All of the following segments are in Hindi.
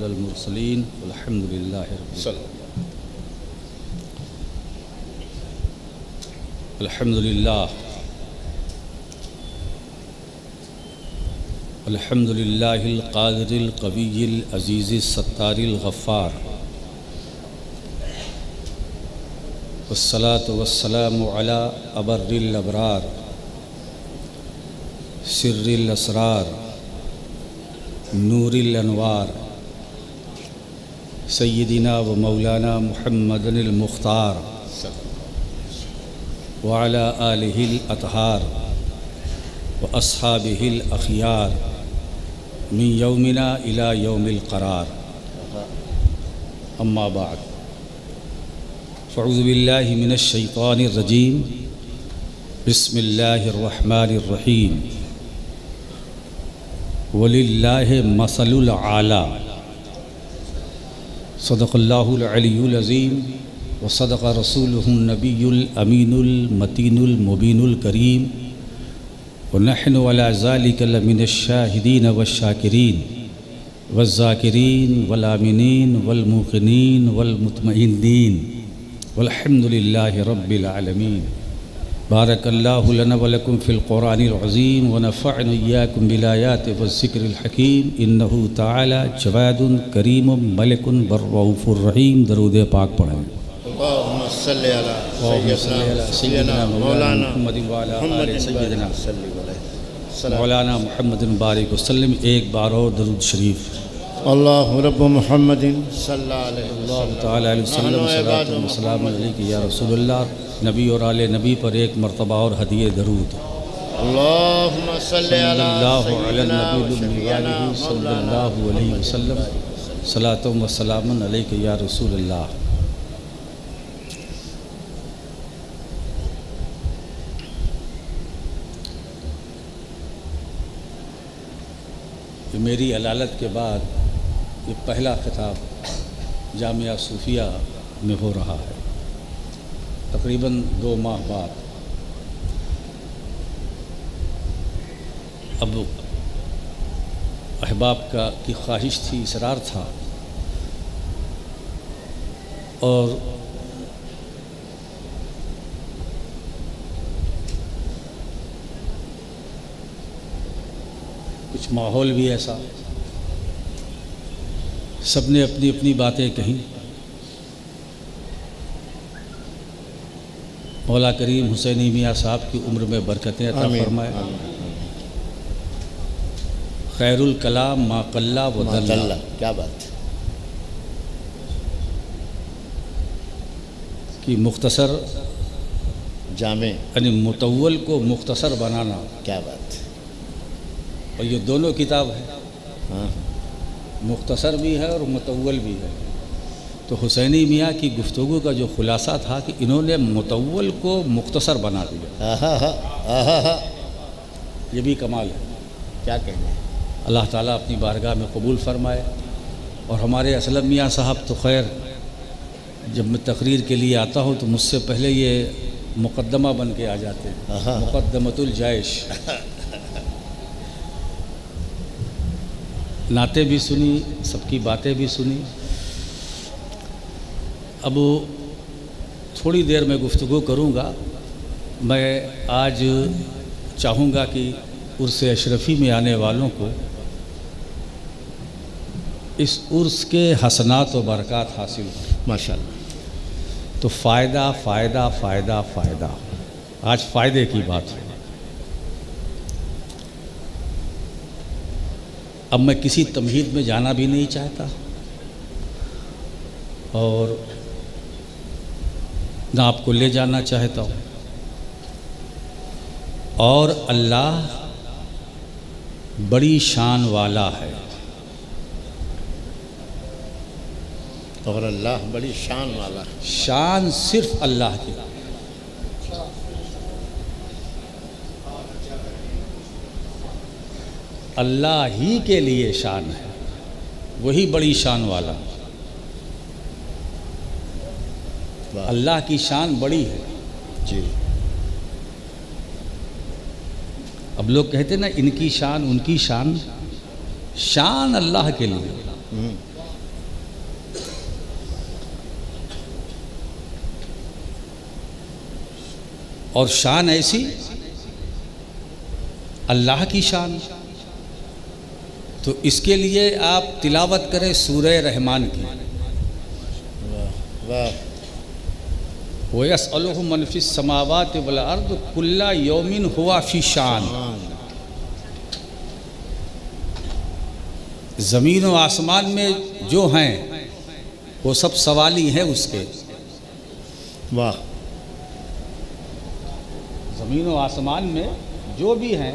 अलल मुरसलीन वल्हम्दुलिल्लाहि रब्बिल आलमीन। अल्हम्दुलिल्लाहिल क़ादिरिल क़विय्यिल अज़ीज़िस सत्तारिल गफ़्फ़ार वस्सलातु वस्सलामु अला अबर्रिल अबरार सिर्रिल असरार नूरिल अनवार सय्यिदिना व मौलाना मुहम्मदिल मुख्तार व अला आलिहिल अतहार व अस्हाबिहिल अखियार मिन यौमिना इला यौमिल क़रार। अम्मा बाद फ़अऊज़ु बिल्लाहि मिनश शैतानिर रजीम बिस्मिल्लाहिर रहमानिर रहीम। वलिल्लाहि मसलुल आला सदक़ल्लाहुल अलियुल अज़ीम व सदक़ रसूलुहुन नबियुल अमीनुल मतीनुल मुबीनुल करीम व नहनु अला ज़ालिका लमिनश शाहिदीन वश्शाकिरीन वज़्ज़ाकिरीन वल आमिनीन वल मूक़िनीन वल मुतमइन्नीन वल्हम्दुलिल्लाहि रब्बिल आलमीन। बारकल्लाहु लना व लकुम फ़िल क़ुरानिल अज़ीम व नफ़अनी इय्याकुम बिल आयाति वज़्ज़िक्रिल हकीम इन्नहु तआला जवादुन करीमुम मलिकुन बर्रऊफ़ुर रहीम। दरूद पाक पढ़ें। अल्लाहुम्मा सल्लि अला सय्यिदिना मौलाना मुहम्मदिन व अला आलि सय्यिदिना मौलाना मुहम्मदिन बारिक वसल्लम। एक बार और दरूद शरीफ। अल्लाहु रब्बु मुहम्मदिन सल्लल्लाहु अलैहि वसल्लम सलातु व सलाम अलैका या रसूलल्लाह। नबी और आले नबी पर एक मरतबा और हदिये दरूद। अल्लाहुम्मा सल्लि अला सल्लल्लाहु अलैहि वसल्लम सलातु व सलाम अलैका या रसूलल्लाह। मेरी अलालत के बाद ये पहला खिताब जामिया सूफिया में हो रहा है। तकरीबन 2 माह बाद अब अहबाब की ख्वाहिश थी, इसरार था और कुछ माहौल भी ऐसा, सबने अपनी अपनी बातें कहीं। मौला करीम हुसैनी मियाँ साहब की उम्र में बरकतें अता फरमाए। खैरुल कलाम मा कल्ला व दल्ला। क्या बात कि मुख्तसर जामे यानी मुतव्वल को मुख्तसर बनाना। क्या बात। और ये दोनों किताब है, हाँ मुख्तसर भी है और मुतव्वल भी है। तो हुसैनी मियाँ की गुफ्तगू का जो खुलासा था कि इन्होंने मुतव्वल को मुख्तसर बना दिया। ये भी कमाल है। क्या कहने। अल्लाह ताला अपनी बारगाह में कबूल फरमाए। और हमारे असलम मियाँ साहब तो खैर जब मैं तकरीर के लिए आता हूँ तो मुझसे पहले ये मुक़द्दमा बन के आ जाते हैं, मुक़द्दमतुल जैश। नाते भी सुनी, सबकी बातें भी सुनी। अब थोड़ी देर में गुफ्तगू करूँगा। मैं आज चाहूँगा कि उर्स अशरफ़ी में आने वालों को इस उर्स के हसनात व बरक़ात हासिल हो माशाअल्लाह। तो फ़ायदा फ़ायदा फ़ायदा फ़ायदा। आज फ़ायदे की बात है। अब मैं किसी तमहीद में जाना भी नहीं चाहता और ना आपको ले जाना चाहता हूँ। और अल्लाह बड़ी शान वाला है। और अल्लाह बड़ी शान वाला है। शान सिर्फ अल्लाह की। अल्लाह ही के लिए शान है, वही बड़ी शान वाला। अल्लाह की शान बड़ी है जी। अब लोग कहते ना इनकी शान उनकी शान, शान अल्लाह के लिए। और शान ऐसी अल्लाह की शान। तो इसके लिए आप तिलावत करें सूरह रहमान की। वाह वयस्अलुहु मन फिस समावाति वल अर्द कुल्ला यौमिन हुआ फी शान। ज़मीन व आसमान में जो हैं वो सब सवाली हैं उसके। वाह। ज़मीन व आसमान में जो भी हैं,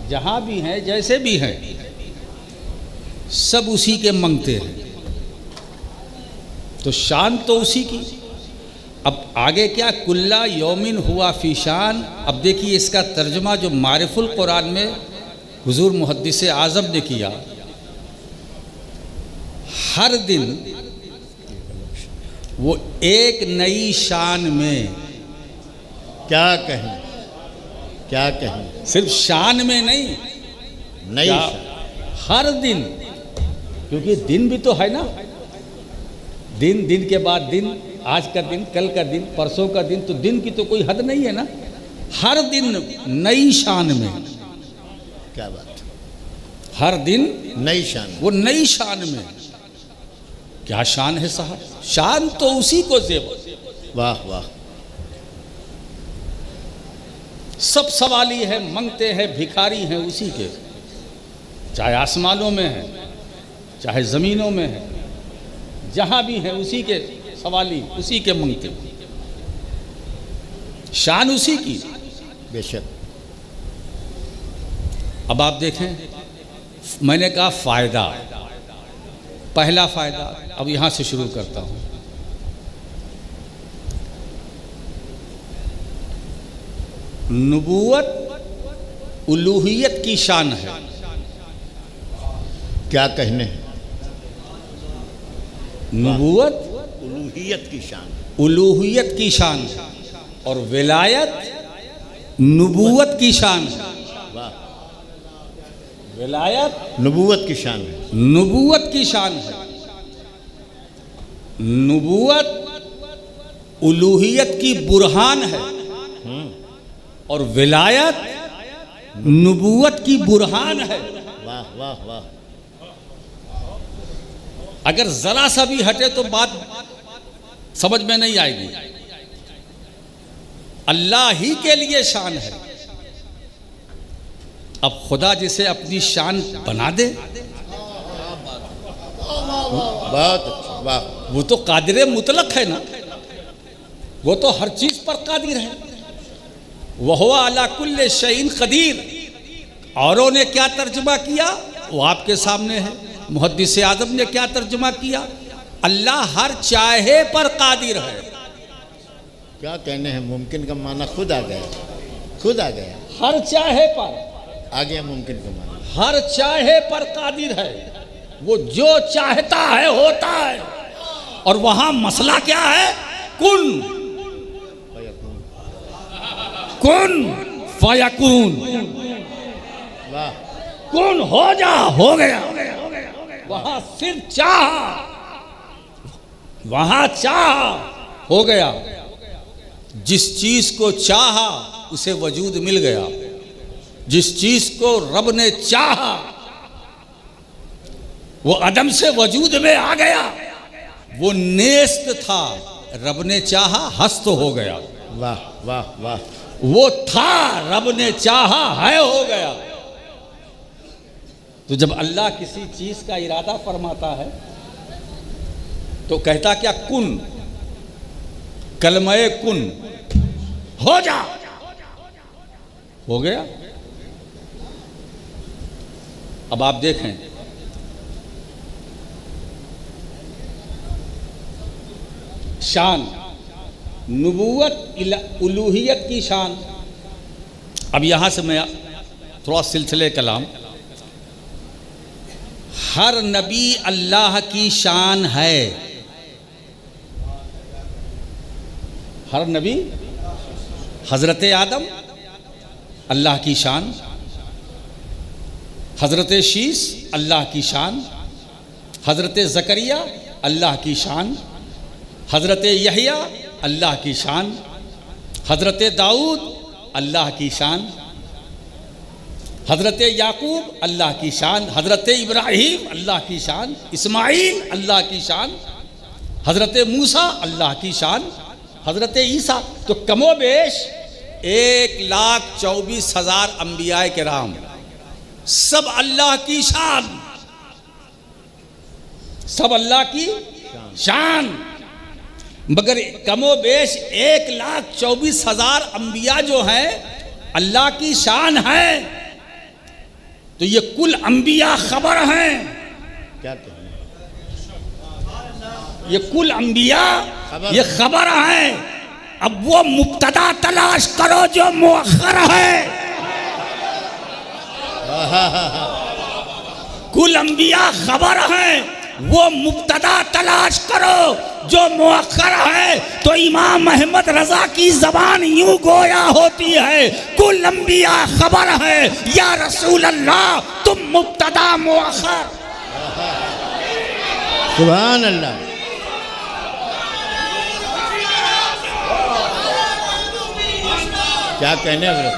जहाँ भी हैं, जैसे भी हैं, सब उसी के मंगते हैं। तो शान तो उसी की। अब आगे क्या, कुल्ला यौमिन हुआ फी शान। अब देखिए इसका तर्जुमा जो मारिफुल कुरान में हुजूर मुहद्दिस आज़म ने किया। हर दिन वो एक नई शान में, क्या कहें, क्या कहें, सिर्फ शान में नहीं, नई क्या शान। हर दिन, क्योंकि दिन भी तो है ना, दिन, दिन के बाद दिन, आज का दिन, कल का दिन, परसों का दिन, तो दिन की तो कोई हद नहीं है ना। हर दिन नई शान में। क्या बात, हर दिन नई शान। वो नई शान में। क्या शान है साहब, शान तो उसी को जेब। वाह वाह। सब सवाली है, मंगते हैं, भिखारी हैं उसी के। चाहे आसमानों में है, चाहे ज़मीनों में है, जहाँ भी है उसी के सवाली, उसी के मंगते। शान उसी की। बेशक। अब आप देखें, मैंने कहा फ़ायदा, पहला फ़ायदा, अब यहाँ से शुरू करता हूँ। नबूवत उलूहियत की शान है। क्या कहने हैं, नबूवत उलूहियत की शान। उलूहियत की शान और विलायत नबूवत की शान। वाह। विलायत नबूवत की शान है। नबूवत की शान है। नबूवत उलूहियत की बुरहान है और विलायत नबूवत की बुरहान है। वाह वाह वाह। अगर जरा सा भी हटे तो बात समझ में नहीं आएगी। अल्लाह ही के लिए शान है। अब खुदा जिसे अपनी शान बना दे, बहुत अच्छा। वाह। वो तो कादिर मुतलक है ना, वो तो हर चीज पर कादिर है। वह अला कुल्ले शैइन कदीर। औरों ने क्या तर्जुमा किया वो आपके सामने है। मुहद्दिस आज़म ने क्या तर्जुमा किया, अल्लाह हर चाहे पर कादिर है। क्या कहने हैं, मुमकिन का माना खुद आ गया, खुद आ गया। हर चाहे पर आ गया मुमकिन का माना। हर चाहे पर कादिर है। वो जो चाहता है होता है। और वहां मसला क्या है, कुन कुन फयकून। वाह। कुन हो जा, हो गया। वहां सिर्फ चाह, वहां चाह, हो गया। जिस चीज को चाहा उसे वजूद मिल गया। जिस चीज को रब ने चाहा वो अदम से वजूद में आ गया। वो नेस्त था, रब ने चाहा हस्त हो गया। वाह वाह वाह। वो था, रब ने चाहा है, हो गया। तो जब अल्लाह किसी चीज का इरादा फरमाता है तो कहता क्या, कुन, कलमे कुन, हो जा, हो गया। अब आप देखें, शान, नबूवत उलूहियत की शान। अब यहां से मैं थोड़ा सिलसिले कलाम। हर नबी अल्लाह की शान है। हर नबी, हजरत आदम अल्लाह की शान, हजरत शीस अल्लाह की शान, हजरत ज़करिया अल्लाह की शान, हजरत यहया अल्लाह की शान, हजरत दाऊद अल्लाह की शान, हज़रत याकूब अल्लाह की शान, हज़रत इब्राहीम अल्लाह की शान, इस्माइल अल्लाह की शान, हज़रत मूसा अल्लाह की शान, हज़रत ईसा। तो कमोबेश 1,24,000 अम्बिया किराम सब अल्लाह की शान, सब अल्लाह की शान। मगर कमोबेश 1,24,000 अम्बिया जो हैं अल्लाह की शान है, तो ये कुल अम्बिया खबर हैं। क्या कहें? ये कुल अम्बिया ये खबर है। अब वो मुब्तदा तलाश करो जो मुअख्खर है। कुल अम्बिया खबर है, वो मुब्तदा तलाश करो जो मुअख्खर है। तो इमाम अहमद रजा की जबान यूं गोया होती है, कुल अम्बिया खबर है या रसूल अल्लाह तुम मुब्तदा मुअख्खर। सुभान अल्लाह। क्या कहने हज़रत?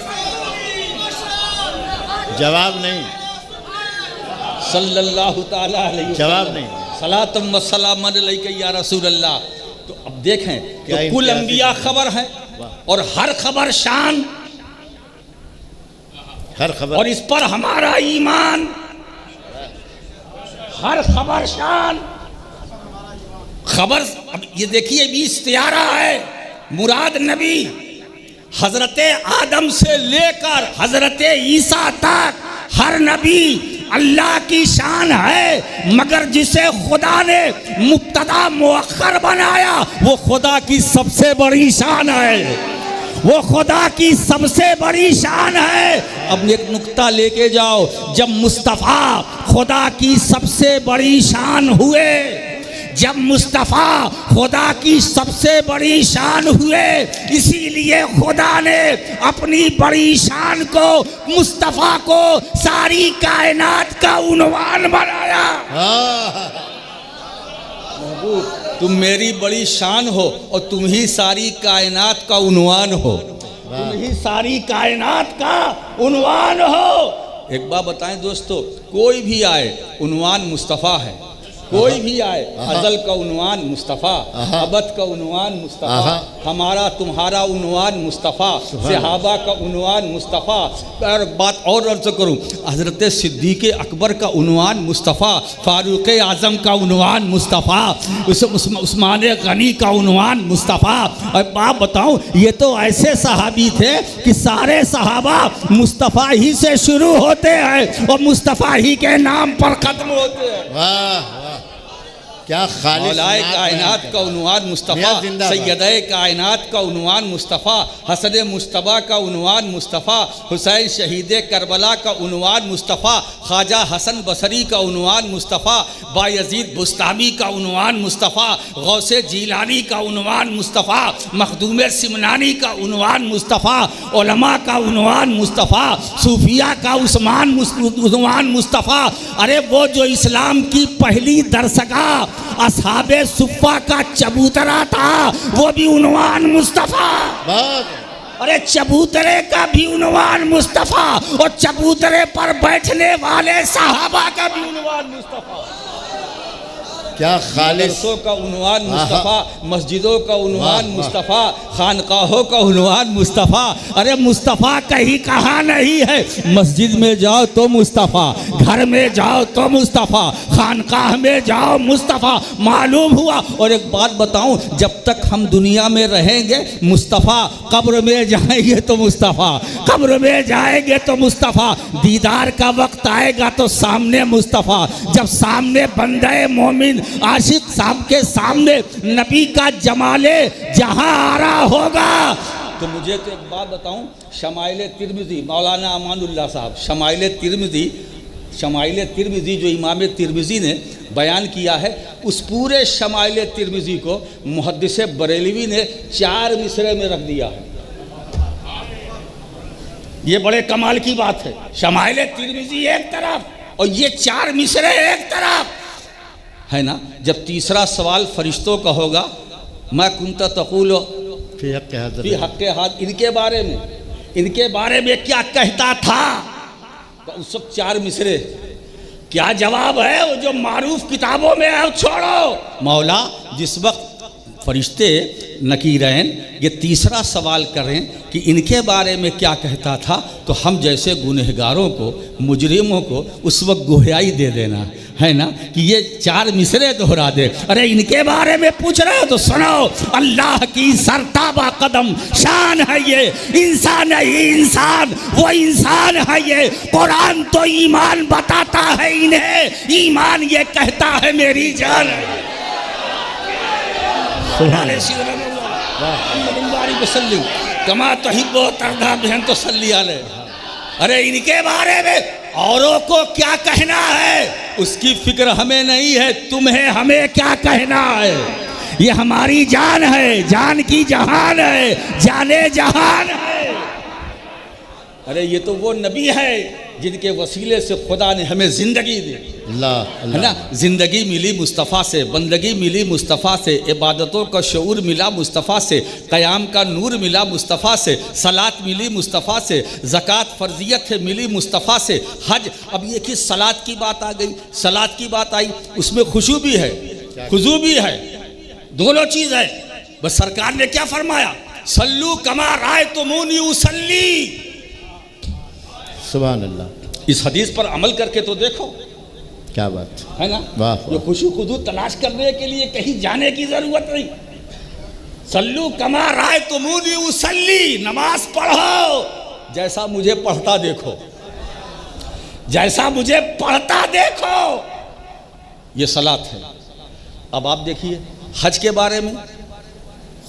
जवाब नहीं, सल्लल्लाहु ताला अलैहि वसल्लम। जवाब नहीं। सलातम व सलामन अलैका या रसूल अल्लाह। तो अब देखें, क्या तो कुल इम्तियाज़ अंबिया है। खबर है और हर खबर शान, हर खबर। और इस पर हमारा ईमान। हर खबर शान, खबर। अब ये देखिए भी इस्तियारा है, मुराद नबी हजरत आदम से लेकर हजरत ईसा तक हर नबी अल्लाह की शान है। मगर जिसे खुदा ने मुब्तदा मुअख्खर बनाया वो खुदा की सबसे बड़ी शान है, वो खुदा की सबसे बड़ी शान है। अब एक नुक्ता लेके जाओ, जब मुस्तफ़ा खुदा की सबसे बड़ी शान हुए, जब मुस्तफ़ा खुदा की सबसे बड़ी शान हुए, इसीलिए खुदा ने अपनी बड़ी शान को, मुस्तफ़ा को सारी कायनात का उन्वान बनाया। तुम मेरी बड़ी शान हो और तुम ही सारी कायनात का उन्वान हो, तुम ही सारी कायनात का उन्वान हो। एक बात बताएं दोस्तों, कोई भी आए उन्वान मुस्तफ़ा है, कोई भी आए, अज़ल का उन्वान मुस्तफ़ा, अबद का उन्वान मुस्तफ़ा, हमारा तुम्हारा उन्वान मुस्तफ़ा, सहाबा का उन्वान मुस्तफ़ा। और बात और अर्ज़ करूँ, हज़रत सिद्दीक़ अकबर का उन्वान मुस्तफ़ा, फ़ारूक़ आज़म का उन्वान मुस्तफ़ा, उस्मान गनी का उन्वान मुस्तफ़ा। और बात बताऊँ, ये तो ऐसे सहाबी थे कि सारे सहाबा मुस्तफ़ा ही से शुरू होते हैं और मुस्तफ़ा ही के नाम पर ख़त्म होते हैं। वाह, क्या खालिस मौलाए कायनात का उन्वान मुस्तफ़ा, सैयदे कायनात का उन्वान मुस्तफ़ा, हसन मुश्तबा का उन्वान मुस्तफ़ा, हुसैन शहीद करबला का उन्वान मुस्तफ़ा, ख्वाजा हसन बसरी का उन्वान मुस्तफ़ा, बायज़ीद बुस्तामी का उन्वान मुस्तफ़ा, गौसे जीलानी का उन्वान मुस्तफ़ा, मखदूम सिमनानी का उन्वान मुस्तफ़ा, उलमा का उन्वान मुस्तफ़ा, सूफिया का उन्वान मुस्तफ़ा। अरे वो जो इस्लाम की पहली दरसगाह असहाबे सुफ़ा का चबूतरा था, वो भी उन्वान मुस्तफ़ा। अरे चबूतरे का भी उन्वान मुस्तफ़ा और चबूतरे पर बैठने वाले सहाबा का भी उन्वान मुस्तफ़ा। क्या खालिसों का उन्वान मुस्तफ़ा, मस्जिदों का उन्वान मुस्तफ़ा, खानकाहों का उन्वान मुस्तफ़ा। अरे मुस्तफ़ा कहीं कहाँ नहीं है, मस्जिद में जाओ तो मुस्तफ़ा, घर में जाओ तो मुस्तफ़ा, खानकाह में जाओ मुस्तफ़ा। मालूम हुआ। और एक बात बताऊं, जब तक हम दुनिया में रहेंगे मुस्तफ़ा, कब्र में जाएंगे तो मुस्तफ़ा, कब्र में जाएंगे तो मुस्तफ़ा, दीदार का वक्त आएगा तो सामने मुस्तफ़ा। जब सामने बंदे मोमिन आशिक साहब के सामने नबी का जमाले जहां आ रहा होगा। तो मुझे तो एक बात बताऊं, शमाइल तिरमिज़ी, मौलाना अमानुल्लाह साहब, शमाइल तिरमिज़ी जो इमाम तिरमिज़ी ने बयान किया है, उस पूरे शमाइल तिरमिज़ी को मुहद्दिस बरेलवी ने 4 मिसरे में रख दिया है। ये बड़े कमाल की बात है। शमाइल तिरमिज़ी एक तरफ और ये 4 मिसरे एक तरफ है ना। जब तीसरा सवाल फरिश्तों का होगा, मैं कुंता तक़ूल फी हक़्क़ि हाज़, इनके बारे में, इनके बारे में क्या कहता था? तो उस वक्त 4 मिसरे। क्या जवाब है वो जो मारूफ किताबों में है? छोड़ो मौला। जिस वक्त फरिश्ते नकीरैन ये तीसरा सवाल करें कि इनके बारे में क्या कहता था, तो हम जैसे गुनहगारों को, मुजरिमों को उस वक्त गोहियाई दे देना है ना कि ये 4 मिसरे दोहरा दे। अरे इनके बारे में पूछ रहे हो तो सुनो। अल्लाह की सरताबा कदम शान है ये, इंसान है ये इंसान, वो इंसान है ये। कुरान तो ईमान बताता है इन्हें, ईमान ये कहता है मेरी जान है। कमा तो ही बहुत अर्धा बहन तो सल्ली आले। अरे इनके बारे में औरों को क्या कहना है उसकी फिक्र हमें नहीं है, तुम्हें हमें क्या कहना है? ये हमारी जान है, जान की जहान है, जाने जहान है। अरे ये तो वो नबी है जिनके वसीले से खुदा ने हमें जिंदगी दी, है ना। जिंदगी मिली मुस्तफ़ा से, बंदगी मिली मुस्तफ़ा से, इबादतों का शऊर मिला मुस्तफ़ा से, क़याम का नूर मिला मुस्तफ़ा से, सलात मिली मुस्तफ़ा से, ज़कात फ़र्जियत है मिली मुस्तफ़ा से, हज। अब ये कि सलात की बात आ गई, सलात की बात आई, उसमें खुशू भी है, खुजू भी है, दोनों चीज़ है। बस सरकार ने क्या फरमाया? सल्लू कमा रायतुमूनी उसल्ली। सुभान अल्लाह। इस हदीस पर अमल करके तो देखो, क्या बात है ना। वाह, ये खुशी खुदू तलाश करने के लिए कहीं जाने की जरूरत नहीं। सल्लू कमा रायतुमूनी उसल्ली, नमाज पढ़ो जैसा मुझे पढ़ता देखो, जैसा मुझे पढ़ता देखो, ये सलात है। अब आप देखिए हज के बारे में,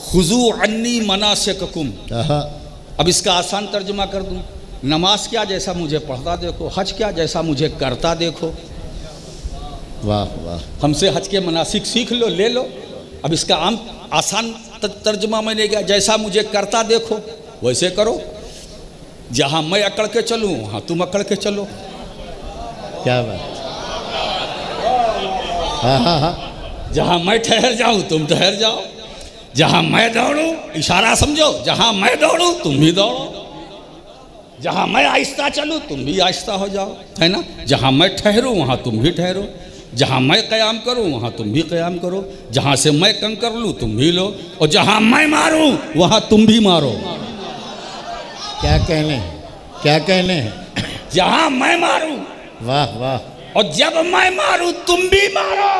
खुजू अन्नी मनासिककुम। अब इसका आसान तर्जुमा कर दूं, नमाज क्या जैसा मुझे पढ़ता देखो, हज क्या जैसा मुझे करता देखो। वाह वाह। हमसे हज के मनासिक सीख लो, ले लो। अब इसका आम आसान तर्जुमा मैंने किया, जैसा मुझे करता देखो वैसे करो। जहाँ मैं अकड़ के चलूँ वहाँ तुम अकड़ के चलो। क्या बात। हाँ हाँ हाँ। जहाँ मैं ठहर जाऊँ तुम ठहर जाओ, जहाँ मैं दौड़ूँ इशारा समझो, जहाँ मैं दौड़ूँ तुम भी दौड़ो, जहाँ मैं आहिस्ता चलूँ तुम भी आहिस्ता हो जाओ, है ना। जहाँ मैं ठहरूँ वहाँ तुम भी ठहरो, जहाँ मैं क़याम करूँ वहाँ तुम भी क़याम करो, जहाँ से मैं कंकर लूँ तुम भी लो, और जहाँ मैं मारूँ वहाँ तुम भी मारो। क्या कहने, क्या कहने हैं। जहाँ मैं मारूँ, वाह वाह, और जब मैं मारूँ तुम भी मारो,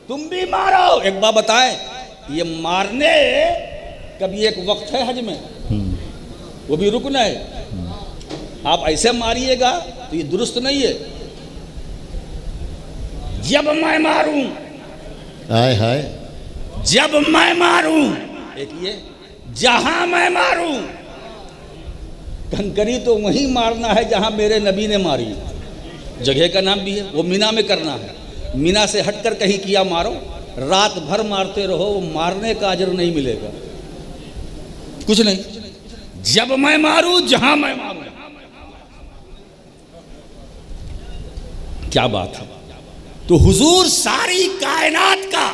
तुम भी मारो। एक बात बताएं, ये मारने कभी एक वक्त है हज में, वो भी रुकना है। आप ऐसे मारिएगा तो ये दुरुस्त नहीं है। जब मैं मारूं, हाय हाय, जब मैं मारूं, एक ये जहां मैं मारूं, कंकरी तो वहीं मारना है जहां मेरे नबी ने मारी। जगह का नाम भी है, वो मीना में करना है। मीना से हटकर कहीं किया मारो, रात भर मारते रहो, वो मारने का अजर नहीं मिलेगा, कुछ नहीं। जब मैं मारूं, जहां मैं मारूं, क्या बात है। तो हुजूर सारी कायनात का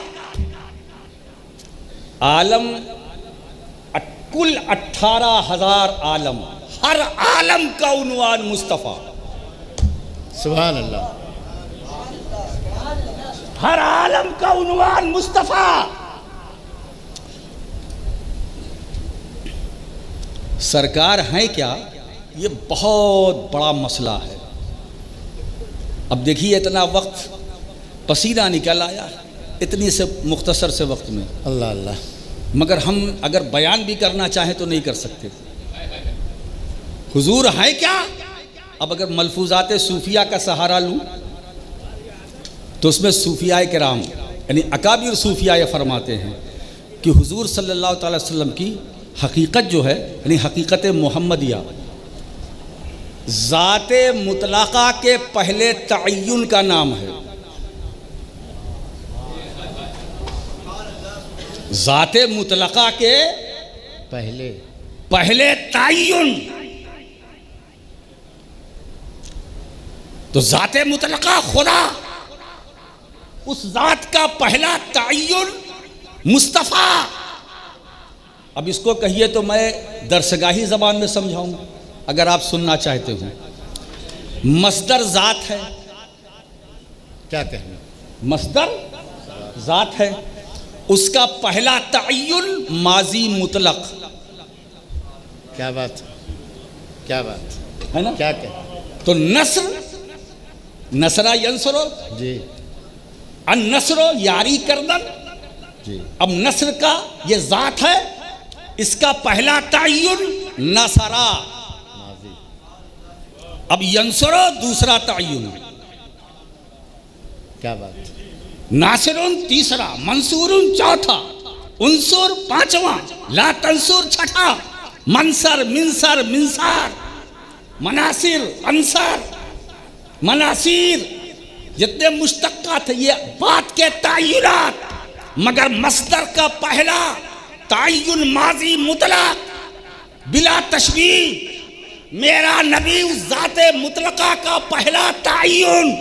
आलम, कुल 18,000 आलम, हर आलम का उन्वान मुस्तफ़ा। सुभान अल्लाह। हर आलम का उन्वान मुस्तफ़ा। सरकार है क्या, ये बहुत बड़ा मसला है। अब देखिए इतना वक्त पसीना निकल आया इतनी से मुख्तसर से वक्त में, अल्लाह अल्लाह, मगर हम अगर बयान भी करना चाहें तो नहीं कर सकते। हुजूर है क्या। अब अगर मलफूजात सूफिया का सहारा लूँ तो उसमें सूफिया किराम यानी अकाबिर सूफिया ये फरमाते हैं कि हुजूर सल्लल्लाहु अलैहि वसल्लम की हकीकत जो है यानी हकीकत मोहम्मदिया, ज़ाते मुतलका के पहले तअय्युन का नाम है। ज़ाते मुतलका के पहले तअय्युन, तो ज़ाते मुतलका खुदा, उस ज़ात का पहला तअय्युन मुस्तफ़ा। अब इसको कहिए तो मैं दरसगाही ज़बान में समझाऊंगा अगर आप सुनना चाहते हो। मस्दर ज़ात है। क्या कहना? मस्दर ज़ात है, उसका पहला तअय्युन माजी मुतलक। क्या बात, क्या बात है ना? क्या कहना? तो नस्र, नसरा यंसरो जी अन नसरो यारी करदन। जी अब नस्र का ये ज़ात है, इसका पहला तअय्युन नसरा। माजी। अब यंसरो दूसरा तअय्युन, क्या बात? नासिरुन तीसरा, मंसूरुन चौथा, उनसुर पांचवा, ला तंसुर छठा, मनसर मिनसर मिनसार, मनासिर अंसार, मनासिर, जितने मुश्तक्कात थे ये बात के तअय्युनात। मगर मस्दर का पहला तअय्युन माजी मुतलक बिला तशबीह। मेरा नबी उस ज़ाते मुतलका का पहला तअय्युन।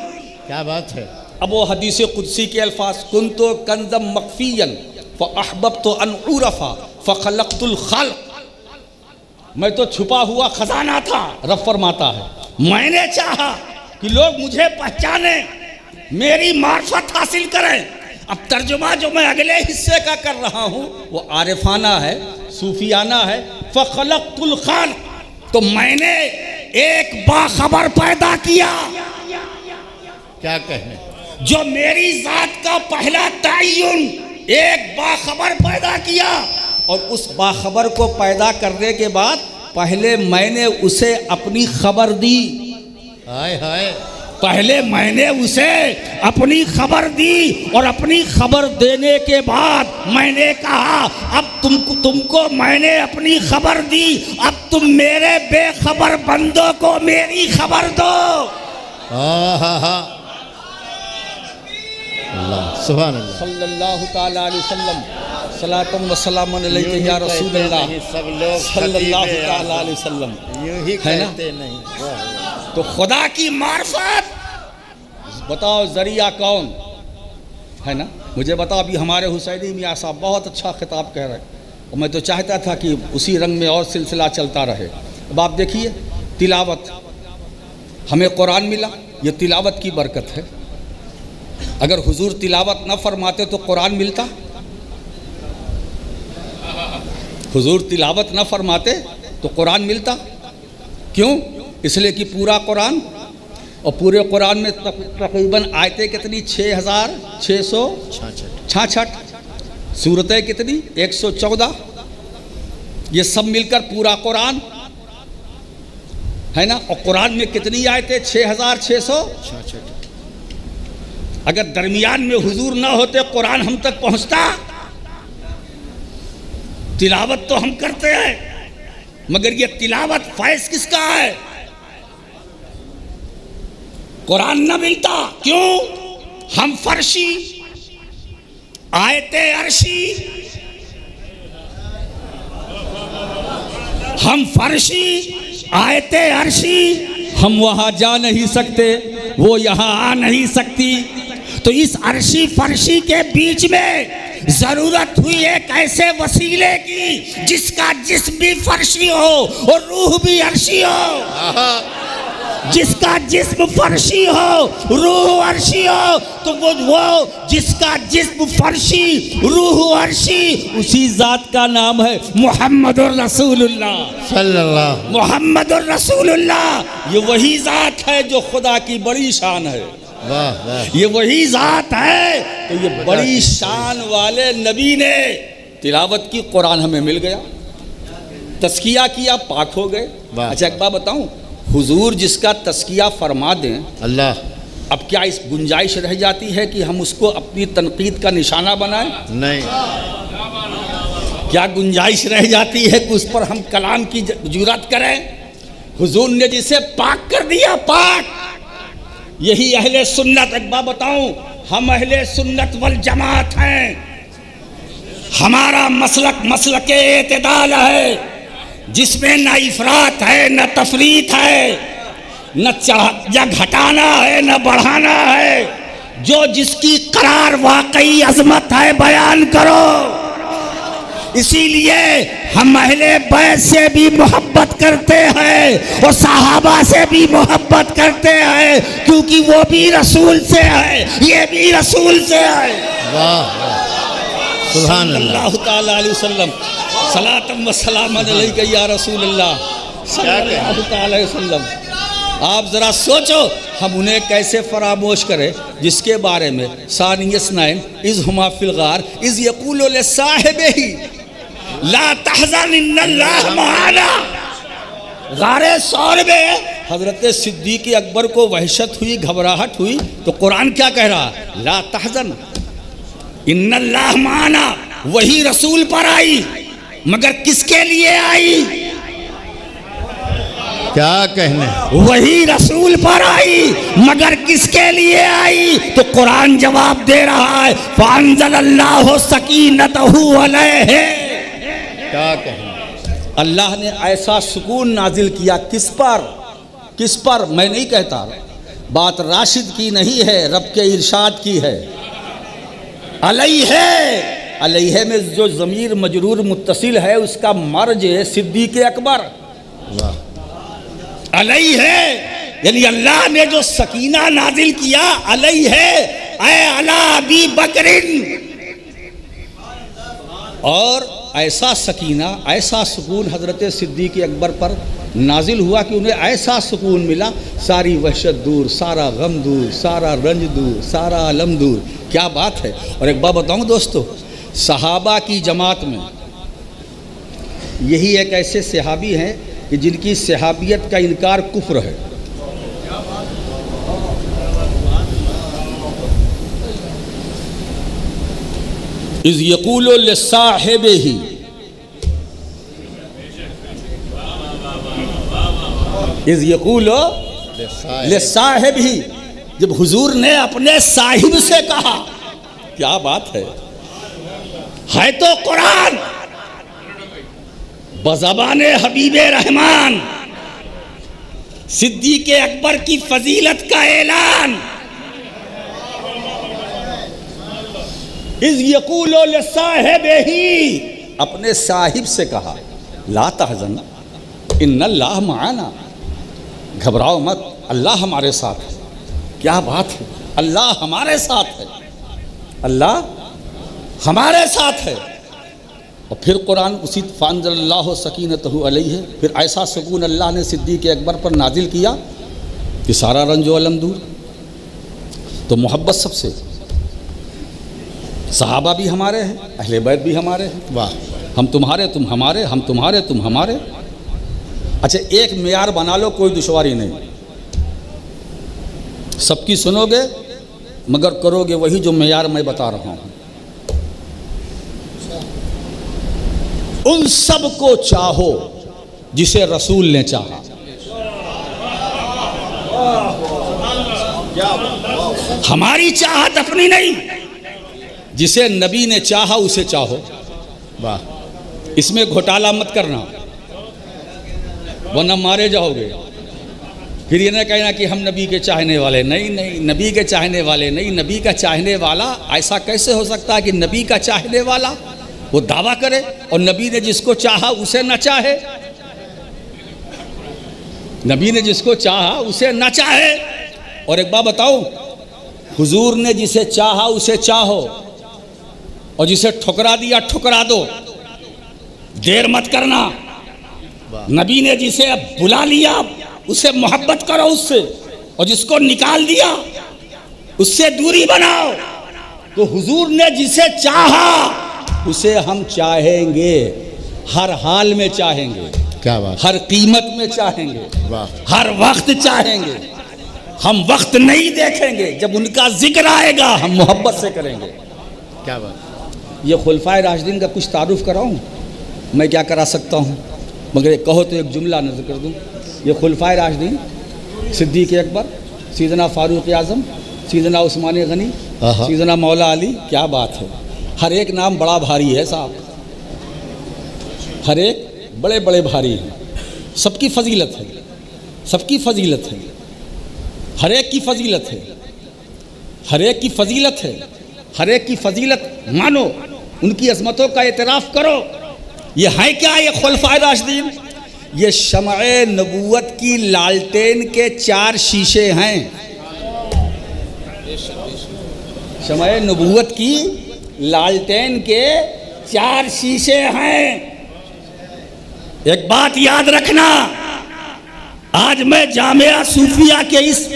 क्या बात है? अब वो हदीस कुदसी के अल्फाज, कुन्तो कंज़म मख्फियन फ़अहबब्तु अन उरफ़ा फ़ख़लक़तुल ख़ल्क़। मैं तो छुपा हुआ खजाना था, रब फरमाता है, मैंने चाहा कि लोग मुझे पहचाने, मेरी मार्फत हासिल करें। अब तर्जुमा जो मैं अगले हिस्से का कर रहा हूँ वो आरिफाना है, सूफियाना है। फ़ख़लक़तुल ख़ल्क़, तो मैंने एक बाखबर पैदा किया। क्या कहने? जो मेरी जात का पहला तअय्युन, एक बाखबर पैदा किया, और उस बाखबर को पैदा करने के बाद पहले मैंने उसे अपनी खबर दी। हाय हाय। पहले मैंने उसे अपनी खबर दी, और अपनी खबर देने के बाद मैंने कहा अब तुमको मैंने अपनी खबर दी, अब तुम मेरे बेखबर बंदों को मेरी खबर दो। हा अल्लाह सुभान अल्लाह। सल्लल्लाहु ताला अलैहि वसल्लम, सलातम व सलामन अलैहि या रसूलल्लाह, सब लोग सल्लल्लाहु ताला अलैहि वसल्लम। यूं ही है ना? कहते नहीं। वाह। तो खुदा की मार्फत, बताओ जरिया कौन है ना? मुझे बताओ, अभी हमारे हुसैनी मियाँ साहब बहुत अच्छा खिताब कह रहे, और मैं तो चाहता था कि उसी रंग में और सिलसिला चलता रहे। अब आप देखिए, तिलावत, हमें कुरान मिला, ये तिलावत की बरकत है। अगर हुजूर तिलावत न फरमाते तो कुरान मिलता? हुजूर तिलावत न फरमाते तो कुरान मिलता? क्यों? इसलिए कि पूरा कुरान, और पूरे कुरान में तकरीबन आयतें कितनी? 6666, सूरतें कितनी? 114। ये सब मिलकर पूरा कुरान है ना? और कुरान में कितनी आयतें? 6666। अगर दरमियान में हुजूर ना होते कुरान हम तक पहुंचता? तिलावत तो हम करते हैं, मगर ये तिलावत फैज़ किसका है? कुरान ना मिलता। क्यों? हम फर्शी, आयते अर्शी, हम फर्शी, आयते अर्शी, हम वहां जा नहीं सकते, वो यहां आ नहीं सकती। तो इस अर्शी फर्शी के बीच में जरूरत हुई एक ऐसे वसीले की जिसका जिस्म भी फर्शी हो और रूह भी अर्शी हो। जिसका जिस्म फर्शी हो, रूह अर्शी हो, तो वो जिसका जिस्म फर्शी, रूह अर्शी, उसी जात का नाम है मुहम्मदुर रसूलुल्लाह सल्लल्लाहु। मुहम्मदुर रसूलुल्लाह। ये वही जात है जो खुदा की बड़ी शान है। वाह वाह। ये वही जात है। तो ये बड़ी शान वाले नबी ने तिलावत की, कुरान हमें मिल गया, तस्किया किया, पाक हो गए। अच्छा एक बात बताऊं, हुजूर जिसका तस्किया फरमा दें अल्लाह, अब क्या इस गुंजाइश रह जाती है कि हम उसको अपनी तनकीद का निशाना बनाएं? नहीं। क्या गुंजाइश रह जाती है कि उस पर हम कलाम की जुरत करें? हुजूर ने जिसे पाक कर दिया, पाक। यही अहले सुन्नत। एक बात बताऊं, हम अहले सुन्नत वल जमात हैं। हमारा मसलक मसलक एतदाल है, जिसमें न इफरात है न तफरीत है, न या घटाना है न बढ़ाना है। जो जिसकी करार वाकई अजमत है बयान करो। इसीलिए हम अहले बैत से भी मोहब्बत करते हैं और सहाबा से भी मोहब्बत करते हैं, क्योंकि वो भी रसूल से है, ये भी रसूल से है। वाह वाह, सुभान अल्लाह। सल्लल्लाहु ताला अलैहि वसल्लम, सलातम व सलाम अलैका या रसूल अल्लाह सल्लल्लाहु ताला अलैहि वसल्लम। आप ज़रा सोचो हम उन्हें कैसे फरामोश करें जिसके बारे में सानियस नाइन इज़ हुमा फिल गार इज़ यक़ूलु लिसाहिबिही ला तहज़न इन्नल्लाह मआना। गारे सौर में हज़रत सिद्दीक़ अकबर को वहशत हुई, घबराहट हुई, तो कुरान क्या कह रहा है? ला तहज़न इन्नल्लाह मआना। वही रसूल पर आई, मगर किसके लिए आई? क्या कहने, वही रसूल पर आई, मगर किसके लिए आई? तो कुरान जवाब दे रहा है, फ़अंज़लल्लाहु सकीनतहु अलैहि। क्या कहने, अल्लाह ने ऐसा सुकून नाजिल किया। किस पर? किस पर? मैं नहीं कहता, बात राशिद की नहीं है, रब के इरशाद की है। अलैहि, अलैहि में जो ज़मीर मजरूर मुत्तसिल है उसका मर्ज है सिद्दीक़ अकबर। वाह, अलैहि है, यानी अल्लाह ने जो सकीना नाजिल किया, अलैहि है ऐ अला अबी बकरिन। और ऐसा सकीना, ऐसा सुकून हज़रत सिद्दीक़ अकबर पर नाजिल हुआ कि उन्हें ऐसा सुकून मिला, सारी वहशत दूर, सारा गम दूर, सारा रंज दूर, सारा अलम दूर। क्या बात है। और एक बात बताऊं दोस्तों, सहाबा की जमात में यही एक ऐसे सहाबी हैं कि जिनकी सहाबियत का इनकार कुफ्र है। इज़ यक़ूलु लिसाहिबिही, इज़ यक़ूलु लिसाहिबिही, जब हुजूर ने अपने साहिब से कहा। क्या बात है तो कुरान बज़बाने हबीबे रहमान सिद्दीक़ अकबर की फजीलत का ऐलान। इज़ यक़ूलु लिसाहिबिही, अपने साहिब से कहा, ला तहज़न इन्नल्लाह मआना, घबराओ मत, अल्लाह हमारे साथ है। क्या बात है, अल्लाह हमारे साथ है, अल्लाह हमारे साथ है। और फिर कुरान उसी फ़अंज़लल्लाहु सकीनतहु अलैहि है, फिर ऐसा सुकून अल्लाह ने सिद्दीक़ अकबर पर नाजिल किया कि सारा रंजो अलम दूर। तो मोहब्बत सबसे, सहाबा भी हमारे हैं, अहले बैत भी हमारे हैं। वाह, हम तुम्हारे, तुम हमारे, हम तुम्हारे, तुम हमारे। अच्छा, एक मेयार बना लो, कोई दुश्वारी नहीं, सबकी सुनोगे मगर करोगे वही जो मेयार मैं बता रहा हूं। उन सब को चाहो जिसे रसूल ने चाहा। हमारी चाहत अपनी नहीं, जिसे नबी ने चाहा उसे चाहो। वाह, इसमें घोटाला मत करना वरना मारे जाओगे। फिर ये ना कहना कि हम नबी के चाहने वाले नहीं, नहीं नबी के चाहने वाले नहीं। नबी का चाहने वाला ऐसा कैसे हो सकता है कि नबी का चाहने वाला वो दावा करे और नबी ने जिसको चाहा उसे न चाहे? नबी ने जिसको चाहा उसे न चाहे। और एक बात बताऊं, हुजूर ने जिसे चाहा उसे चाहो और जिसे ठुकरा दिया ठुकरा दो, देर मत करना। नबी ने जिसे बुला लिया उसे मोहब्बत करो उससे, और जिसको निकाल दिया उससे दूरी बनाओ। तो हुजूर ने जिसे चाहा उसे हम चाहेंगे, हर हाल में चाहेंगे। क्या बात, हर कीमत में चाहेंगे। वाह, हर वक्त चाहेंगे। हम वक्त नहीं देखेंगे, जब उनका जिक्र आएगा हम मोहब्बत से करेंगे। क्या बात। ये खुलफाए राशिदीन का कुछ तारुफ कराऊं? मैं क्या करा सकता हूं, मगर ये कहो तो एक जुमला नजर कर दूं। ये खुलफाए राशिदीन, सिद्दीक़ अकबर, सीदना फारूक आज़म, सीदना उस्मान गनी, सीदना मौला अली। क्या बात है, हर एक नाम बड़ा भारी है साहब, हर एक बड़े बड़े भारी हैं। सबकी फजीलत है, सबकी फजीलत है, हर एक की फजीलत है, हर एक की फजीलत है, हर एक की फजीलत मानो, उनकी अजमतों का एतराफ़ करो। ये है क्या? ये खुलफाए राशिदीन, ये शमए नबूवत की लालटेन के 4 शीशे हैं। शमए नबूवत की लालटेन के 4 शीशे हैं। एक बात याद रखना, आज मैं जामिया सूफिया के इस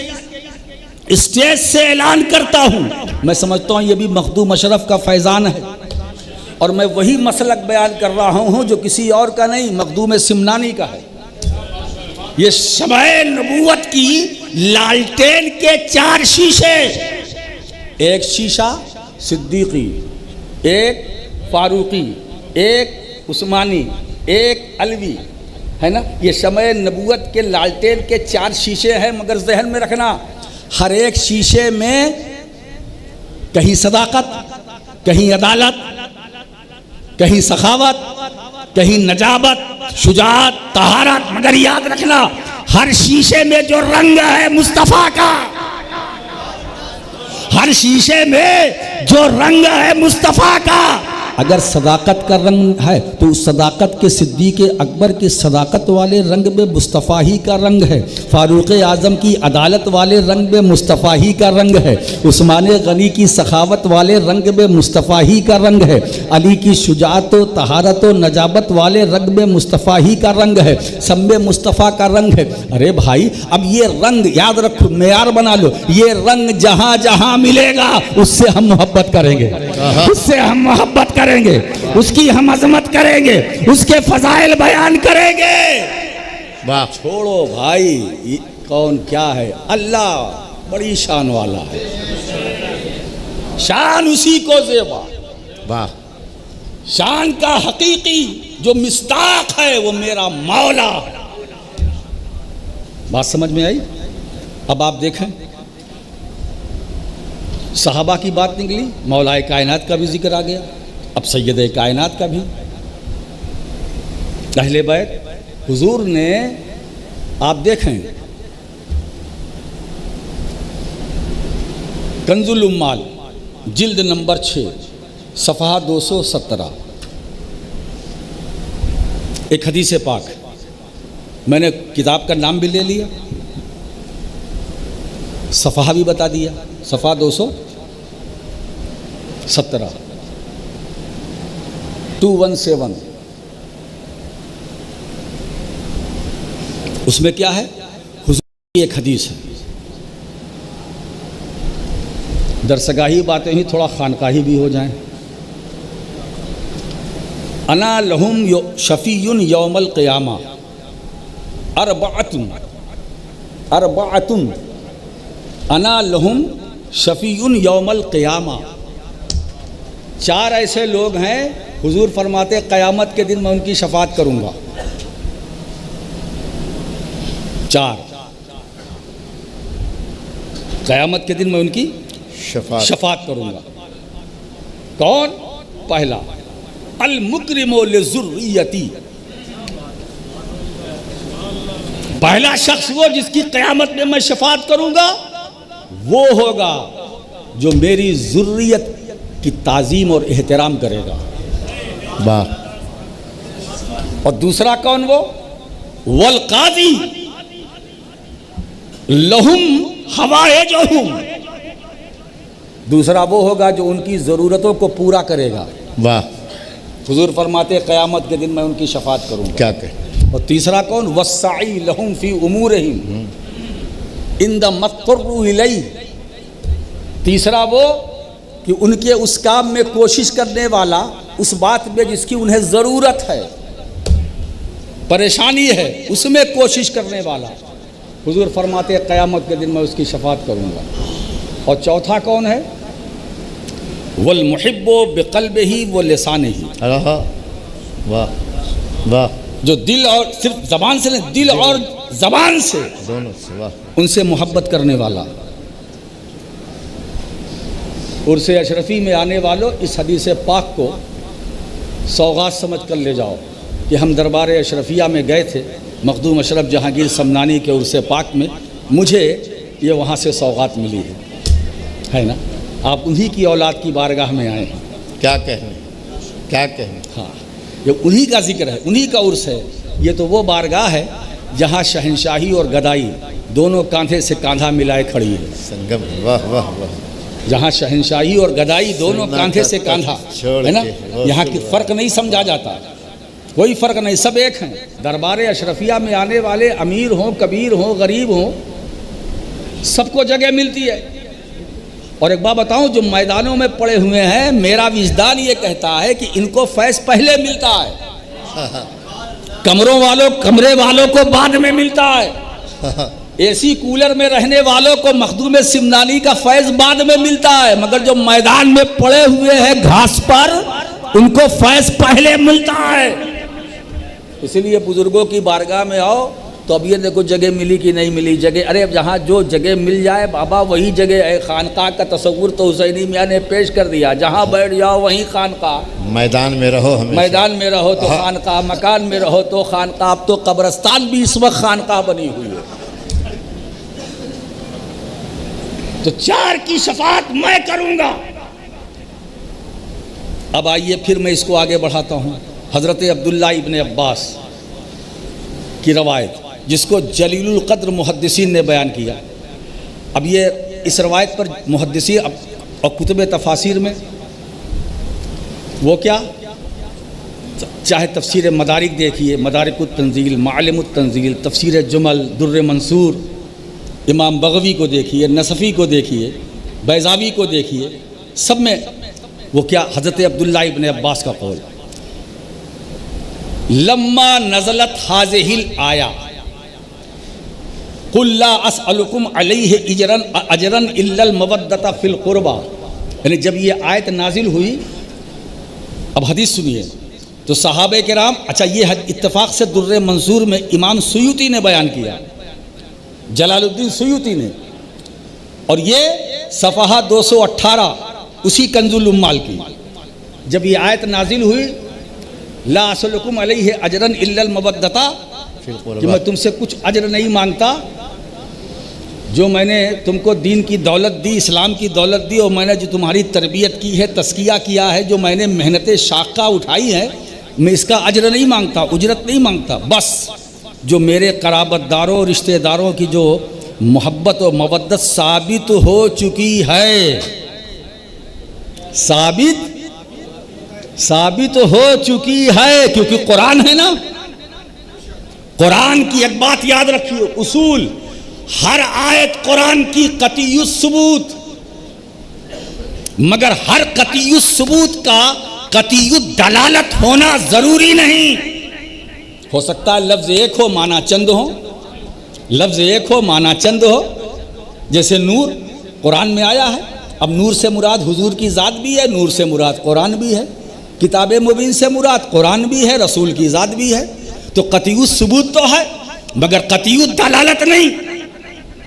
स्टेज से ऐलान करता हूं, मैं समझता हूं ये भी मखदूम अशरफ का फैज़ान है और मैं वही मसलक बयान कर रहा हूं जो किसी और का नहीं, मखदूम सिमनानी का है। ये शमए नबूवत की लालटेन के 4 शीशे, एक शीशा सिद्दीकी, एक फारूकी, एक उस्मानी, एक अलवी, है ना। ये शमए नबूवत के लालटेन के 4 शीशे हैं, मगर जहन में रखना हर एक शीशे में कहीं सदाकत, कहीं अदालत, कहीं सखावत, कहीं नजाबत, शुजाअत, तहारत, मगर याद रखना हर शीशे में जो रंग है मुस्तफ़ा का, हर शीशे में जो रंग है मुस्तफ़ा का, अगर सदाकत का रंग है तो उस सदाकत के सिद्दीक़ अकबर के सदाकत वाले रंग में मुस्तफ़ा ही का रंग है। फारूक आज़म की अदालत वाले रंग में मुस्तफ़ा ही का रंग है। उस्मान गनी की सखावत वाले रंग में मुस्तफ़ा ही का रंग है। अली की शुजाअत व तहारत व नजाबत वाले रंग में मुस्तफ़ा ही का रंग है। सब में मुस्तफ़ा का रंग है। अरे भाई, अब ये रंग याद रखो, मेयार बना लो, ये रंग जहाँ जहाँ मिलेगा उससे हम मोहब्बत करेंगे, उससे हम मोहब्बत करेंगे, उसकी हम अजमत करेंगे, उसके फजाइल बयान करेंगे। वाह, छोड़ो भाई ये कौन क्या है, अल्लाह बड़ी शान वाला है, शान उसी को ज़ेबा। वाह, शान का हकीकी जो मिस्ताक है वो मेरा मौला। बात समझ में आई? अब आप देखें, सहाबा की बात निकली, मौलाए कायनात का भी जिक्र आ गया, अब सैयदे कायनात का भी। अहले बैत हुजूर ने, आप देखें, कंजुल उम्माल जिल्द नंबर 6 सफ़हा 217, एक हदीस पाक, मैंने किताब का नाम भी ले लिया, सफ़हा भी बता दिया, सफ़हा 217 217। उसमें क्या है? हुजूर की एक हदीस है। दरसगाही बातें ही थोड़ा खानकाही भी हो जाएं। अना लहुम शफीयुन यौमल क़ियामा अरबअतुन अरबअतुन अना लहुम शफीयुन यौमल क़ियामा। 4 ऐसे लोग हैं, हुजूर फरमाते क़यामत के दिन मैं उनकी शफात करूँगा। 4 क़यामत के दिन मैं उनकी शफात करूँगा। कौन? पहला, अल मुकरिमो लिज़ुर्रियती, पहला शख्स वो जिसकी क़यामत में मैं शफात करूँगा वो होगा जो मेरी ज़ुर्रियत की ताज़ीम और एहतराम करेगा। वाह। और दूसरा कौन? वो वल काज़ी लहुम हवाइजुहुम, दूसरा वो होगा जो उनकी ज़रूरतों को पूरा करेगा। वाह। हुजूर फरमाते क़यामत के दिन मैं उनकी शफात करूँगा। क्या कहें? और तीसरा कौन? वस्साई लहुम फी उमूरिहिम इंद मत्तुर्रु इलैहि, तीसरा वो कि उनके उस काम में कोशिश करने वाला, उस बात में जिसकी उन्हें ज़रूरत है, परेशानी है, उसमें कोशिश करने वाला। हुजूर फरमाते क़यामत के दिन मैं उसकी शफात करूँगा। और चौथा कौन है? वल मुहिब्बो बिक़ल्बिही व लिसानिही, वाह वाह, जो दिल और सिर्फ ज़बान से नहीं, दिल और ज़बान से दोनों से, वाह, उनसे मोहब्बत करने वाला। उर्से अशरफी में आने वालों, इस हदीस पाक को सौगात समझ कर ले जाओ कि हम दरबार अशरफिया में गए थे, मखदूम अशरफ जहांगीर समनानी के उर्से पाक में, मुझे ये वहाँ से सौगात मिली है ना। आप उन्हीं की औलाद की बारगाह में आए हैं। क्या कहें, क्या कहें। हाँ, ये उन्हीं का जिक्र है, उन्हीं का उर्स है। ये तो वो बारगाह है जहाँ शहनशाही और गदाई दोनों कांधे से कांधा मिलाए खड़ी है। संगम, वाह वाह वाह। जहाँ शहनशाही और गदाई दोनों कांधे से कांधा है ना, यहाँ की फ़र्क नहीं समझा जाता, कोई फ़र्क नहीं, सब एक हैं। दरबार अशरफिया में आने वाले अमीर हों, कबीर हों, गरीब हों, सबको जगह मिलती है। और एक बात बताऊं, जो मैदानों में पड़े हुए हैं, मेरा विजदान ये कहता है कि इनको फैज़ पहले मिलता है, कमरे वालों को बाद में मिलता है, एसी कूलर में रहने वालों को मखदूम सिमनानी का फैज़ बाद में मिलता है, मगर जो मैदान में पड़े हुए हैं घास पर, उनको फैज़ पहले मिलता है। इसीलिए बुजुर्गों की बारगाह में आओ तो अब ये देखो जगह मिली कि नहीं मिली जगह। अरे अब जहाँ जो जगह मिल जाए बाबा वही जगह है। खानका का तस्वुर तो हुसैनी मियाँ ने पेश कर दिया, जहाँ बैठ जाओ वहीं खानका। मैदान में रहो, मैदान में रहो तो खानका, मकान में रहो तो खानका। अब तो कब्रस्तान भी इस वक्त खानका बनी हुई है। तो 4 की शफाअत मैं करूंगा। अब आइए फिर मैं इसको आगे बढ़ाता हूँ। हज़रत अब्दुल्ला इब्न अब्बास की रवायत, जिसको जलीलुल क़द्र मुहद्दिसीन ने बयान किया। अब ये इस रवायत पर मुहद्दिसीन और कुतुब तफासिर में वो क्या, चाहे तफसीर मदारिक देखिए, मदारिकुत तंजील, मालिमुत तंजील, तफसीर जुमल, दुर्र मंसूर, इमाम बगवी को देखिए, नसफ़ी को देखिए, बैज़ावी को देखिए, सब में वो क्या, हज़रत अब्दुल्ला इब्न अब्बास का कौल, लम्मा नज़लत हाज़िहिल आया कुल ला अस्अलुकुम अलैहि अजरन इल्लल मवद्दता फिल क़ुरबा। यानी जब ये आयत नाजिल हुई, अब हदीस सुनिए, तो सहाबे किराम, अच्छा ये इत्तफ़ाक़ से दुर्र मंसूर में इमाम सुयूती ने बयान किया, जलालुद्दीन सुयूती ने, और ये सफ़हा 218 उसी कंजुल उम्माल की। जब ये आयत नाजिल हुई, ला असलुकुम अलैहि अजरन इल्लल मवद्दता, कि मैं तुमसे कुछ अजर नहीं मांगता, जो मैंने तुमको दीन की दौलत दी, इस्लाम की दौलत दी, और मैंने जो तुम्हारी तरबियत की है, तस्किया किया है, जो मैंने मेहनत शाक़ा उठाई है, मैं इसका अजर नहीं मांगता, उजरत नहीं मांगता। बस जो मेरे कराबतदारों, रिश्तेदारों की जो मोहब्बत और मवद्दत साबित हो चुकी है, साबित हो चुकी है, क्योंकि कुरान है ना। कुरान की एक बात याद रखिए, उसूल, हर आयत कुरान की कतीयुस सबूत, मगर हर कतीयुस सबूत का कतीयुत दलालत होना जरूरी नहीं। हो सकता है लफ्ज एक हो माना चंद हो, लफ्ज एक हो माना चंद हो। जैसे नूर कुरान में आया है, अब नूर से मुराद हुजूर की ज़ात भी है, नूर से मुराद कुरान भी है, किताब मुबीन से मुराद कुरान भी है, रसूल की ज़ात भी है। तो कतीयुत सबूत तो है, मगर कतीयुत दलालत नहीं।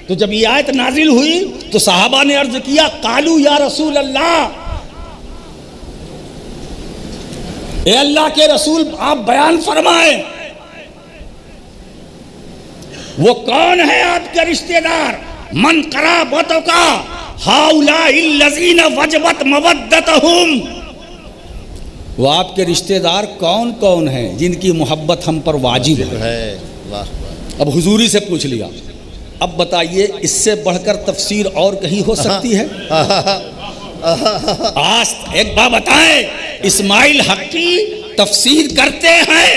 तो जब ये आयत नाजिल हुई तो सहाबा ने अर्ज किया, कालू या रसूल अल्लाह, ए अल्लाह के रसूल आप बयान फरमाएं, वो कौन है आपके रिश्तेदार, मन कराबतों का हाउलाइल्लज़ीन वजबत मवद्दतहुम, वो आपके रिश्तेदार कौन कौन हैं जिनकी मोहब्बत हम पर वाजिब है। अब हुजूरी से पूछ लिया, अब बताइए इससे बढ़कर तफसीर और कहीं हो सकती है? आज एक बात बताएं, इस्माइल हक़ी तफसीर करते हैं,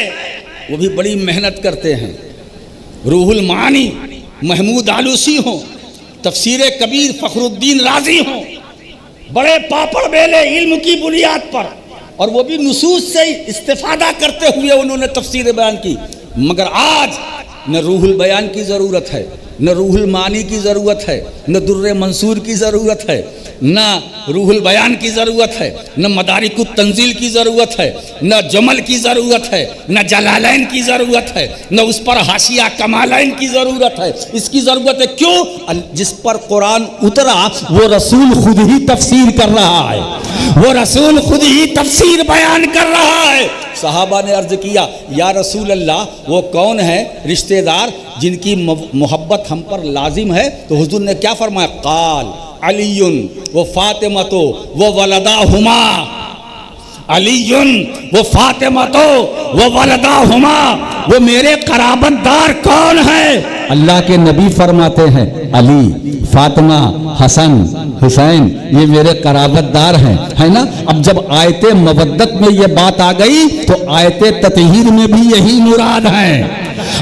वो भी बड़ी मेहनत करते हैं। रूहुल मानी महमूद आलूसी हो, तफसीर कबीर फ़खरुद्दीन राजी हो, बड़े पापड़ बेले इल्म की बुनियाद पर, और वो भी नुसूस से इस्तिफादा करते हुए उन्होंने तफसीर बयान की। मगर आज न रूहुल बयान की ज़रूरत है, न रूहुल मानी की ज़रूरत है, न दुर्र मंसूर की ज़रूरत है, न रूहुल बयान की ज़रूरत है, न मदारिकुत तंजील की ज़रूरत है, न जमल की ज़रूरत है, न जलालैन की ज़रूरत है, न उस पर हाशिया कमालैन की ज़रूरत है। इसकी ज़रूरत है क्यों? जिस पर कुरान उतरा वो रसूल खुद ही तफसीर कर रहा है, वो रसूल खुद ही तफसीर बयान कर रहा है। सहाबा ने अर्ज़ किया, या रसूल अल्लाह, वो कौन है रिश्तेदार जिनकी मोहब्बत हम पर लाजिम है? तो हुजूर ने क्या फरमाया, काल अलीयुन व फातिमतो व वलदा हुमा, अलीयुन वो फातिमा तो वो वलदा हुमा, वो मेरे कराबतदार कौन है? अल्लाह के नबी फरमाते हैं अली, फातिमा, हसन, हुसैन ये मेरे कराबतदार हैं, है ना। अब जब आयते मवद्दत में ये बात आ गई तो आयते ततहीर में भी यही मुराद है,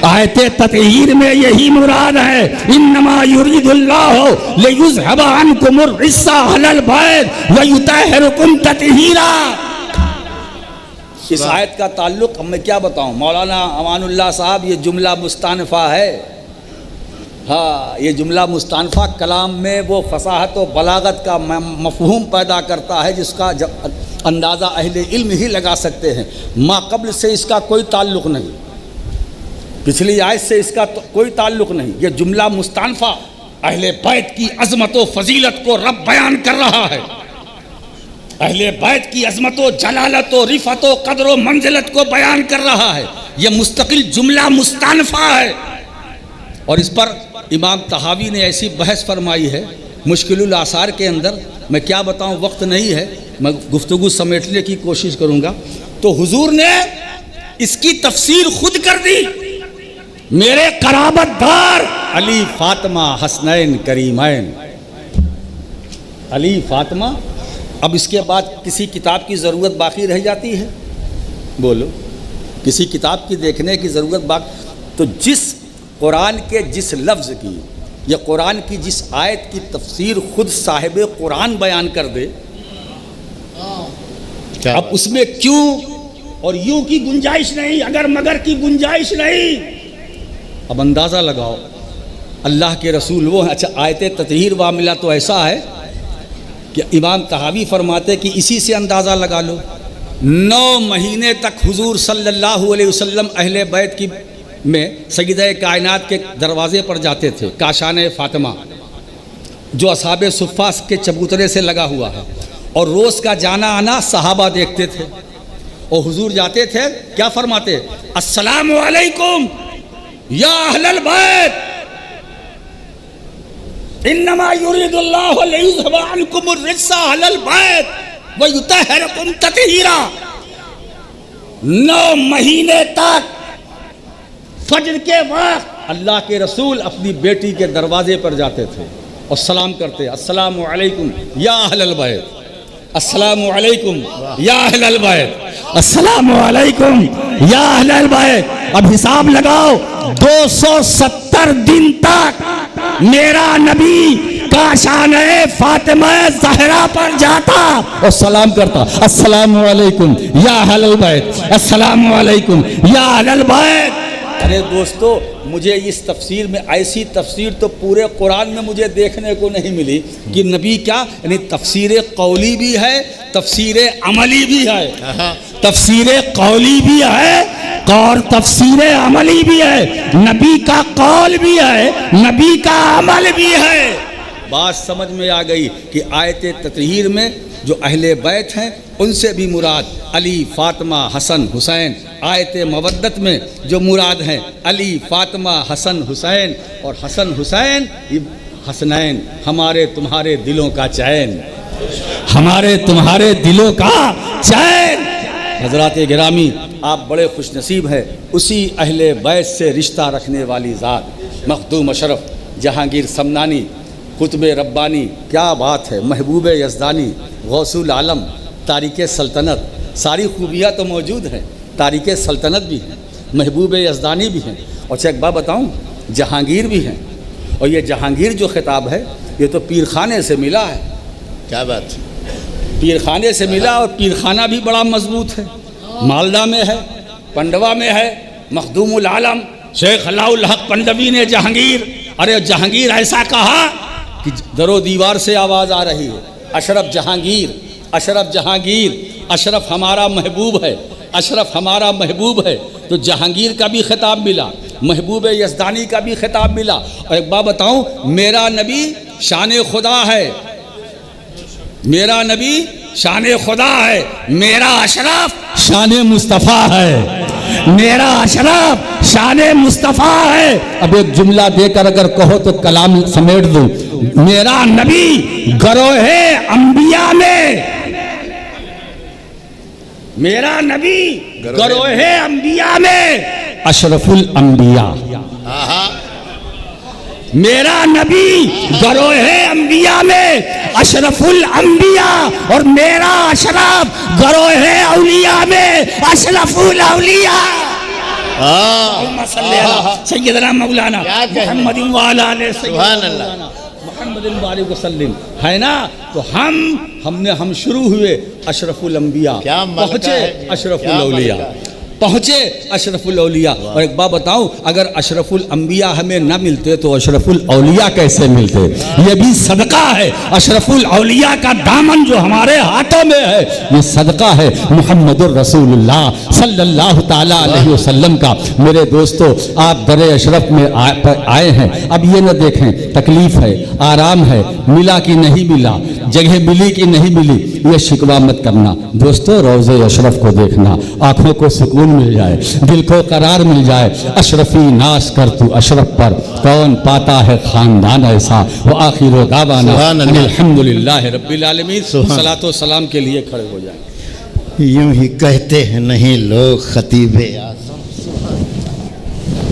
आयते ततहीर में यही मुराद है। इन्नमा युरीदुल्लाहु लियुज़हिबा अन्कुमुर रिस्सा अहलल बैत व युतहिरुकुम ततहीरा। इस आयत का ताल्लुक अब मैं क्या बताऊं, मौलाना अमानुल्लाह साहब ये जुमला मुस्तानफा है। हाँ, ये जुमला मुस्तानफा कलाम में वो फसाहत व बलागत का मफहूम पैदा करता है जिसका अंदाज़ा अहले इल्म ही लगा सकते हैं। माक़ब्ल से इसका कोई ताल्लुक़ नहीं, पिछली आयत से इसका कोई ताल्लुक़ नहीं। ये जुमला मुस्तानफा अहले बैत की अज़मत व फजीलत को रब बयान कर रहा है, अहले बैत की अज़मत व जलालत व रिफ़त व क़द्र व मंजिलत को बयान कर रहा है। यह मुस्तकिल जुमला मुस्तानफा है। और इस पर इमाम तहावी ने ऐसी बहस फरमाई है मुश्किलुल आसार के अंदर, मैं क्या बताऊं, वक्त नहीं है, मैं गुफ्तगू समेटने की कोशिश करूंगा। तो हुजूर ने इसकी तफसीर खुद कर दी, मेरे कराबतदार अली फातिमा हसनैन करीमैन, अली फातिमा। अब इसके बाद किसी किताब की ज़रूरत बाकी रह जाती है? बोलो, किसी किताब की देखने की ज़रूरत बाकी? तो जिस कुरान के जिस लफ्ज़ की या कुरान की जिस आयत की तफसीर खुद साहिब कुरान बयान कर दे, अब उसमें क्यों और यूं की गुंजाइश नहीं, अगर मगर की गुंजाइश नहीं। अब अंदाज़ा लगाओ, अल्लाह के रसूल वो हैं। अच्छा, आयत ततहीर वामिला तो ऐसा है कि इमाम तहावी फरमाते कि इसी से अंदाज़ा लगा लो, 9 महीने तक हुजूर सल्लल्लाहु अलैहि वसल्लम अहले बैत की में सय्यदा कायनात के दरवाज़े पर जाते थे, काशान फातिमा जो असहाबे सुफ़्फ़ा के चबूतरे से लगा हुआ है, और रोज़ का जाना आना सहाबा देखते थे। और हुजूर जाते थे, क्या फरमाते? अस्सलामु अलैकुम या अहलल बैत, इन्नमा युरीदुल्लाहु लियुज़हिबा अन्कुमुर रिज्सा अहलल बैत व युतहिरुकुम ततहीरा। 9 महीने तक फजर के वक्त अल्लाह के रसूल अपनी बेटी के दरवाजे पर जाते थे और सलाम करते, अस्सलामु अलैकुम या अहलल बैत, अस्सलामु अलैकुम या अहलल बैत, अस्सलामु अलैकुम या अहलल बैत। अब हिसाब लगाओ, 270 दिन तक मेरा नबी काशाने फातिमा ज़हरा पर जाता और सलाम करता, अस्सलामु अलैकुम या अहलल बैत, अस्सलामु अलैकुम या अहलल बैत। अरे दोस्तों, मुझे इस तफसीर में ऐसी तफसीर तो पूरे कुरान में मुझे देखने को नहीं मिली कि नबी क्या, यानी तफसीर कौली भी है, तफसीर अमली भी है, तफसीर कौली भी है और तफसीर अमली भी है। नबी का कौल भी है, नबी का अमल भी है। बात समझ में आ गई कि आयत ततहीर में जो अहले बैत हैं उनसे भी मुराद अली, फातिमा, हसन, हुसैन। आयत मवद्दत में जो मुराद हैं अली, फातिमा, हसन, हुसैन। और हसन हुसैन हसनैन, हमारे तुम्हारे दिलों का चैन, हमारे तुम्हारे दिलों का चैन। हज़रात गिरामी, आप बड़े खुशनसीब हैं उसी अहले बैत से रिश्ता रखने वाली ज़ात, मखदूम अशरफ जहांगीर समनानी, कुतुब रब्बानी, क्या बात है, महबूब यज़दानी, गौसुल आलम, तारिक सल्तनत। सारी खूबियाँ तो मौजूद हैं, तारिक सल्तनत भी हैं, महबूब यज़दानी भी हैं, और एक बात बताऊँ, जहांगीर भी हैं। और ये जहांगीर जो खिताब है ये तो पीर खाने से मिला है। क्या बात, पीर खाने से मिला, और पीर खाना भी बड़ा मजबूत है, मालदा में है, पंडवा में है। मखदूमुल आलम शेख अलाउल हक पंडवी ने जहांगीर, अरे जहांगीर ऐसा कहा कि दरो दीवार से आवाज़ आ रही है, अशरफ जहांगीर, अशरफ जहांगीर, अशरफ हमारा महबूब है, अशरफ हमारा महबूब है। तो जहांगीर का भी खिताब मिला, महबूब यज़दानी का भी खिताब मिला। और एक बात बताऊं, मेरा नबी शान खुदा है, मेरा नबी शान खुदा है, मेरा अशरफ शान मुस्तफ़ा है, मेरा अशरफ शान मुस्तफ़ा है। अब एक जुमला देकर अगर कहो तो कलाम समेट दूं, मेरा नबी गरोहे अंबिया में मेरा नबी गरोहे अंबिया में अशरफुल अंबिया। आहा, मेरा नबी गरोहे अंबिया में अशरफुल अंबिया और मेरा अशरफ गरोहे औलिया में अशरफुल औलिया। सैयदना मौलाना मुहम्मद व अला आले सुभान अल्लाह। मुहम्मद बारिक वसल्लम है ना। तो हम शुरू हुए अशरफुल अंबिया, क्या मलका पहुँचे है, अशरफुल क्या औलिया, मलका है। पहुँचे अशरफुल औलिया। और एक बात बताऊं, अगर अशरफुल अंबिया हमें न मिलते तो अशरफुल औलिया कैसे मिलते? ये भी सदका है। अशरफुल औलिया का दामन जो हमारे हाथों में है, ये सदका है मुहम्मदुर रसूलुल्लाह सल्लल्लाहु ताला अलैहि वसल्लम का। मेरे दोस्तों, आप दरे अशरफ में आए हैं। अब ये न देखें तकलीफ है, आराम है, मिला कि नहीं मिला, जगह मिली कि नहीं मिली, ये शिकवा मत करना दोस्तों। रोज़े अशरफ को देखना, आंखों को सुकून मिल जाए, दिल को करार मिल जाए। अशरफी नाश कर तू अशरफ पर, कौन पाता है खानदान ऐसा। वो आखिर दावाना अल्हम्दुलिल्लाह रब्बिल आलमीन। सलातो सलाम के लिए खड़े हो जाए। यूं ही कहते हैं नहीं लोग खतीबे